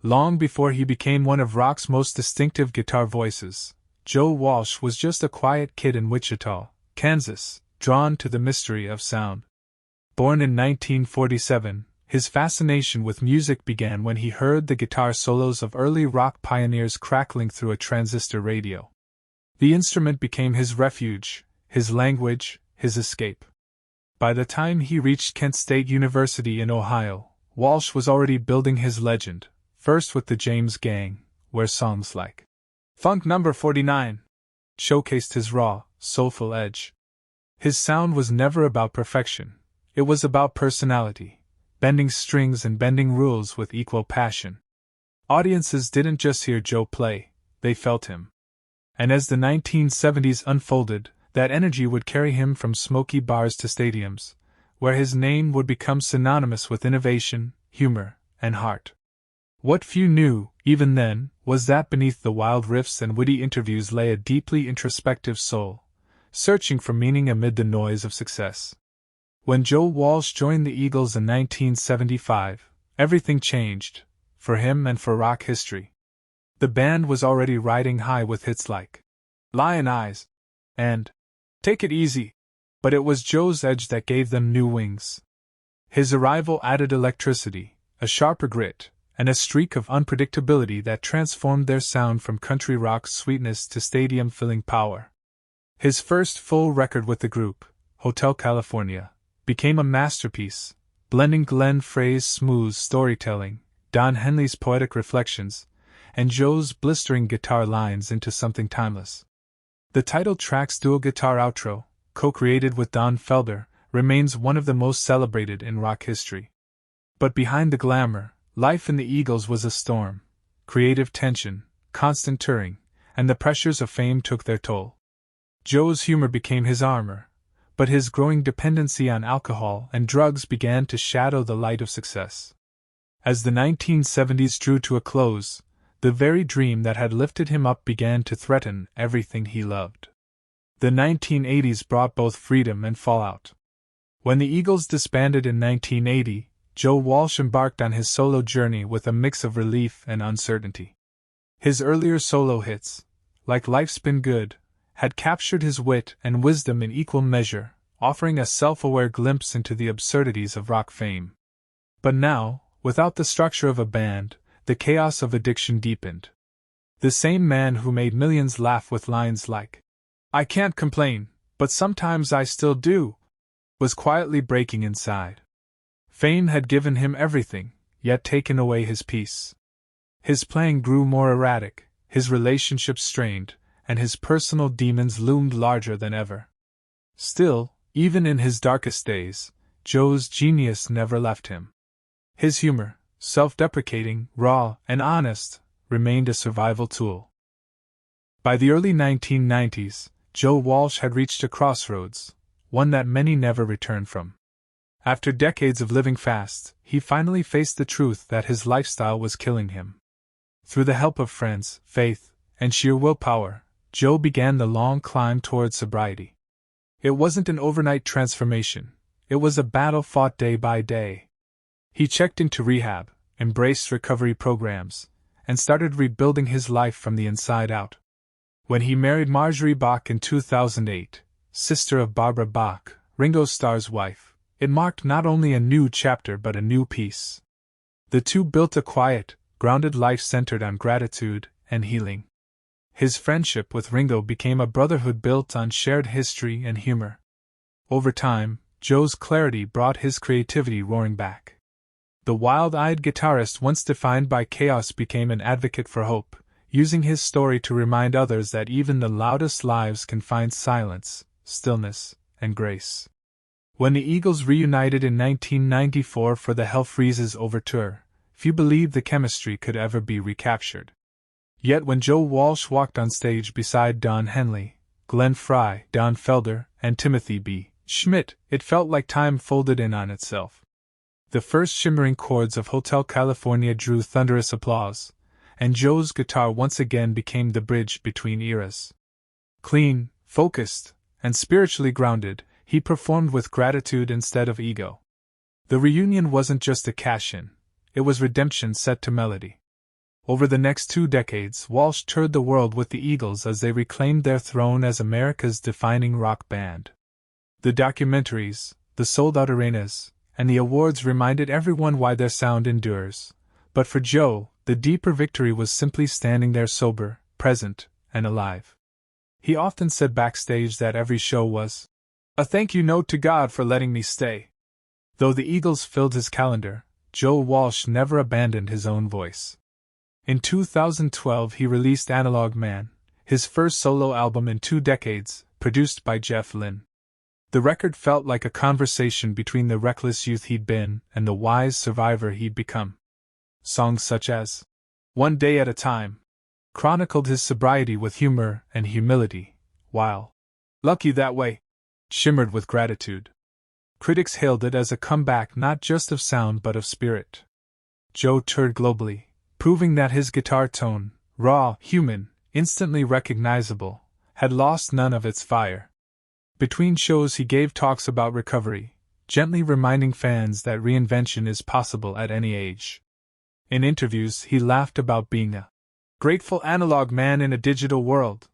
Long before he became one of rock's most distinctive guitar voices, Joe Walsh was just a quiet kid in Wichita, Kansas, drawn to the mystery of sound. Born in 1947, his fascination with music began when he heard the guitar solos of early rock pioneers crackling through a transistor radio. The instrument became his refuge, his language, his escape. By the time he reached Kent State University in Ohio, Walsh was already building his legend, first with the James Gang, where songs like Funk Number 49 showcased his raw, soulful edge. His sound was never about perfection, it was about personality, bending strings and bending rules with equal passion. Audiences didn't just hear Joe play, they felt him. And as the 1970s unfolded, that energy would carry him from smoky bars to stadiums, where his name would become synonymous with innovation, humor, and heart. What few knew, even then, was that beneath the wild riffs and witty interviews lay a deeply introspective soul, searching for meaning amid the noise of success. When Joe Walsh joined the Eagles in 1975, everything changed, for him and for rock history. The band was already riding high with hits like Lion Eyes and Take It Easy, but it was Joe's edge that gave them new wings. His arrival added electricity, a sharper grit, and a streak of unpredictability that transformed their sound from country rock's sweetness to stadium-filling power. His first full record with the group, Hotel California, became a masterpiece, blending Glenn Frey's smooth storytelling, Don Henley's poetic reflections, and Joe's blistering guitar lines into something timeless. The title track's dual guitar outro, co-created with Don Felder, remains one of the most celebrated in rock history. But behind the glamour, life in the Eagles was a storm. Creative tension, constant touring, and the pressures of fame took their toll. Joe's humor became his armor, but his growing dependency on alcohol and drugs began to shadow the light of success. As the 1970s drew to a close, the very dream that had lifted him up began to threaten everything he loved. The 1980s brought both freedom and fallout. When the Eagles disbanded in 1980, Joe Walsh embarked on his solo journey with a mix of relief and uncertainty. His earlier solo hits, like Life's Been Good, had captured his wit and wisdom in equal measure, offering a self-aware glimpse into the absurdities of rock fame. But now, without the structure of a band, the chaos of addiction deepened. The same man who made millions laugh with lines like, "I can't complain, but sometimes I still do," was quietly breaking inside. Fame had given him everything, yet taken away his peace. His playing grew more erratic, his relationships strained, and his personal demons loomed larger than ever. Still, even in his darkest days, Joe's genius never left him. His humor, self-deprecating, raw, and honest, remained a survival tool. By the early 1990s, Joe Walsh had reached a crossroads, one that many never returned from. After decades of living fast, he finally faced the truth that his lifestyle was killing him. Through the help of friends, faith, and sheer willpower, Joe began the long climb towards sobriety. It wasn't an overnight transformation, it was a battle fought day by day. He checked into rehab, embraced recovery programs, and started rebuilding his life from the inside out. When he married Marjorie Bach in 2008, sister of Barbara Bach, Ringo Starr's wife, it marked not only a new chapter but a new peace. The two built a quiet, grounded life centered on gratitude and healing. His friendship with Ringo became a brotherhood built on shared history and humor. Over time, Joe's clarity brought his creativity roaring back. The wild-eyed guitarist once defined by chaos became an advocate for hope, using his story to remind others that even the loudest lives can find silence, stillness, and grace. When the Eagles reunited in 1994 for the Hell Freezes Over tour, few believed the chemistry could ever be recaptured. Yet when Joe Walsh walked on stage beside Don Henley, Glenn Frey, Don Felder, and Timothy B. Schmidt, it felt like time folded in on itself. The first shimmering chords of Hotel California drew thunderous applause, and Joe's guitar once again became the bridge between eras. Clean, focused, and spiritually grounded, he performed with gratitude instead of ego. The reunion wasn't just a cash-in, it was redemption set to melody. Over the next 2 decades, Walsh toured the world with the Eagles as they reclaimed their throne as America's defining rock band. The documentaries, the sold-out arenas, and the awards reminded everyone why their sound endures. But for Joe, the deeper victory was simply standing there sober, present, and alive. He often said backstage that every show was a thank you note to God for letting me stay. Though the Eagles filled his calendar, Joe Walsh never abandoned his own voice. In 2012 he released Analog Man, his first solo album in 2 decades, produced by Jeff Lynne. The record felt like a conversation between the reckless youth he'd been and the wise survivor he'd become. Songs such as One Day at a Time chronicled his sobriety with humor and humility, while Lucky That Way shimmered with gratitude. Critics hailed it as a comeback not just of sound but of spirit. Joe toured globally, proving that his guitar tone, raw, human, instantly recognizable, had lost none of its fire. Between shows he gave talks about recovery, gently reminding fans that reinvention is possible at any age. In interviews he laughed about being a grateful analog man in a digital world.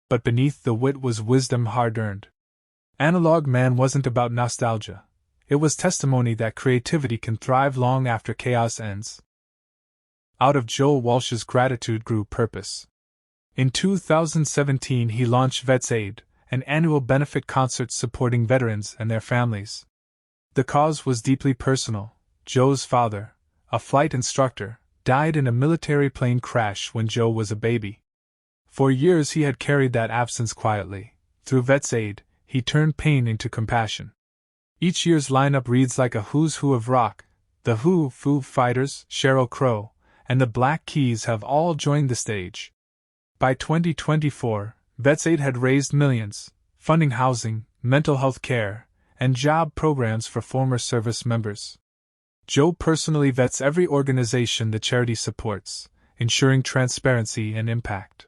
But beneath the wit was wisdom hard-earned. Analog Man wasn't about nostalgia. It was testimony that creativity can thrive long after chaos ends. Out of Joe Walsh's gratitude grew purpose. In 2017 he launched Vets Aid, an annual benefit concert supporting veterans and their families. The cause was deeply personal. Joe's father, a flight instructor, died in a military plane crash when Joe was a baby. For years he had carried that absence quietly. Through Vets Aid, he turned pain into compassion. Each year's lineup reads like a who's who of rock. The Who, Foo Fighters, Sheryl Crow, and the Black Keys have all joined the stage. By 2024, Vets Aid had raised millions, funding housing, mental health care, and job programs for former service members. Joe personally vets every organization the charity supports, ensuring transparency and impact.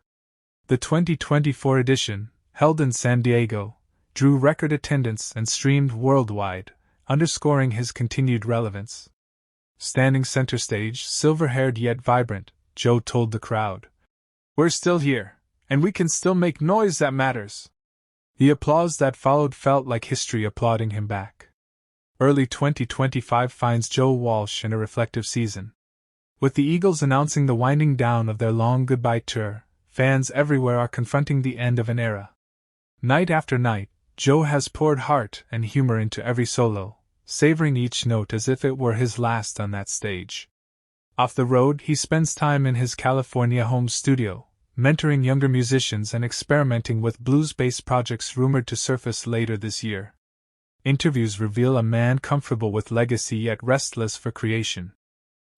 The 2024 edition, held in San Diego, drew record attendance and streamed worldwide, underscoring his continued relevance. Standing center stage, silver-haired yet vibrant, Joe told the crowd, "We're still here, and we can still make noise that matters." The applause that followed felt like history applauding him back. Early 2025 finds Joe Walsh in a reflective season. With the Eagles announcing the winding down of their long goodbye tour, fans everywhere are confronting the end of an era. Night after night, Joe has poured heart and humor into every solo, savoring each note as if it were his last on that stage. Off the road, he spends time in his California home studio, mentoring younger musicians and experimenting with blues-based projects rumored to surface later this year. Interviews reveal a man comfortable with legacy yet restless for creation.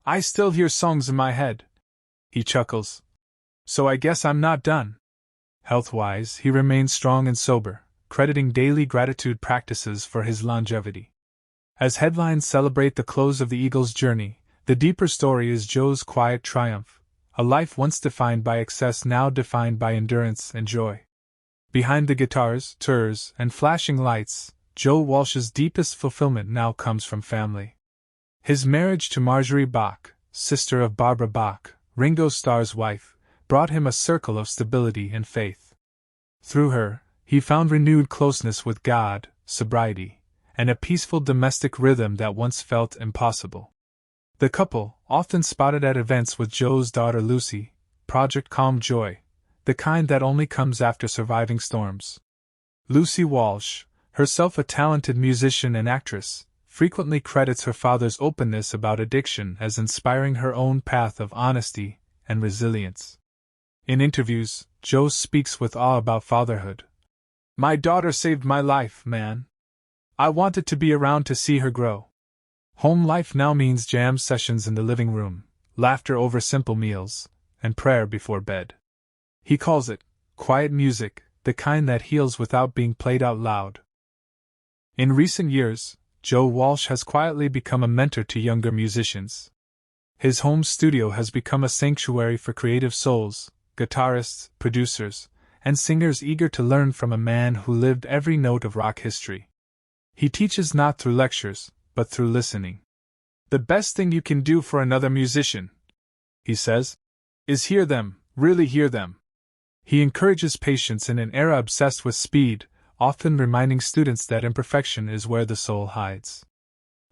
"I still hear songs in my head," he chuckles. "So I guess I'm not done." Health-wise, he remains strong and sober, crediting daily gratitude practices for his longevity. As headlines celebrate the close of the Eagles' journey, the deeper story is Joe's quiet triumph, a life once defined by excess now defined by endurance and joy. Behind the guitars, tours, and flashing lights, Joe Walsh's deepest fulfillment now comes from family. His marriage to Marjorie Bach, sister of Barbara Bach, Ringo Starr's wife, brought him a circle of stability and faith. Through her, he found renewed closeness with God, sobriety, and a peaceful domestic rhythm that once felt impossible. The couple, often spotted at events with Joe's daughter Lucy, Project Calm Joy, the kind that only comes after surviving storms. Lucy Walsh, herself a talented musician and actress, frequently credits her father's openness about addiction as inspiring her own path of honesty and resilience. In interviews, Joe speaks with awe about fatherhood. "My daughter saved my life, man. I wanted to be around to see her grow." Home life now means jam sessions in the living room, laughter over simple meals, and prayer before bed. He calls it quiet music, the kind that heals without being played out loud. In recent years, Joe Walsh has quietly become a mentor to younger musicians. His home studio has become a sanctuary for creative souls, guitarists, producers, and singers eager to learn from a man who lived every note of rock history. He teaches not through lectures, but through listening. "The best thing you can do for another musician," he says, is hear them, really hear them. He encourages patience in an era obsessed with speed, often reminding students that imperfection is where the soul hides.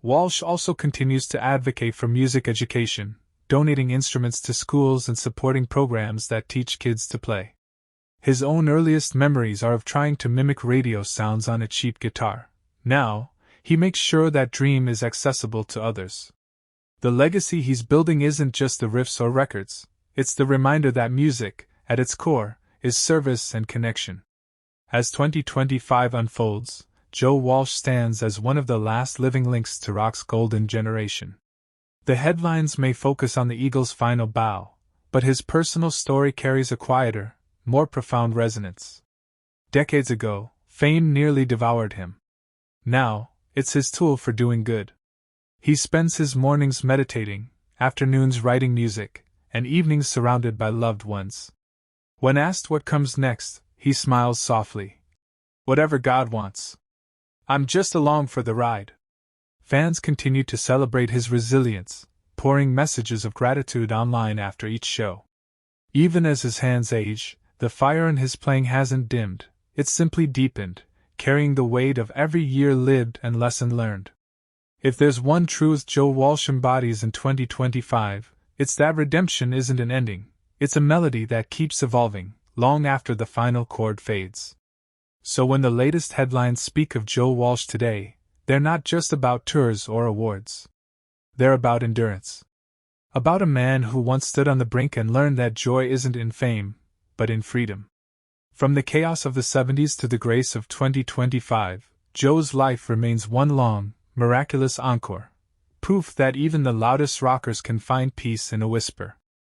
Walsh also continues to advocate for music education, donating instruments to schools and supporting programs that teach kids to play. His own earliest memories are of trying to mimic radio sounds on a cheap guitar. Now, he makes sure that dream is accessible to others. The legacy he's building isn't just the riffs or records, it's the reminder that music, at its core, is service and connection. As 2025 unfolds, Joe Walsh stands as one of the last living links to rock's golden generation. The headlines may focus on the Eagles' final bow, but his personal story carries a quieter, more profound resonance. Decades ago, fame nearly devoured him. Now, it's his tool for doing good. He spends his mornings meditating, afternoons writing music, and evenings surrounded by loved ones. When asked what comes next, he smiles softly. Whatever God wants. I'm just along for the ride. Fans continue to celebrate his resilience, pouring messages of gratitude online after each show. Even as his hands age, the fire in his playing hasn't dimmed, it's simply deepened, carrying the weight of every year lived and lesson learned. If there's one truth Joe Walsh embodies in 2025, it's that redemption isn't an ending, it's a melody that keeps evolving, long after the final chord fades. So when the latest headlines speak of Joe Walsh today, they're not just about tours or awards. They're about endurance. About a man who once stood on the brink and learned that joy isn't in fame, but in freedom. From the chaos of the 70s to the grace of 2025, Joe's life remains one long, miraculous encore. Proof that even the loudest rockers can find peace in a whisper.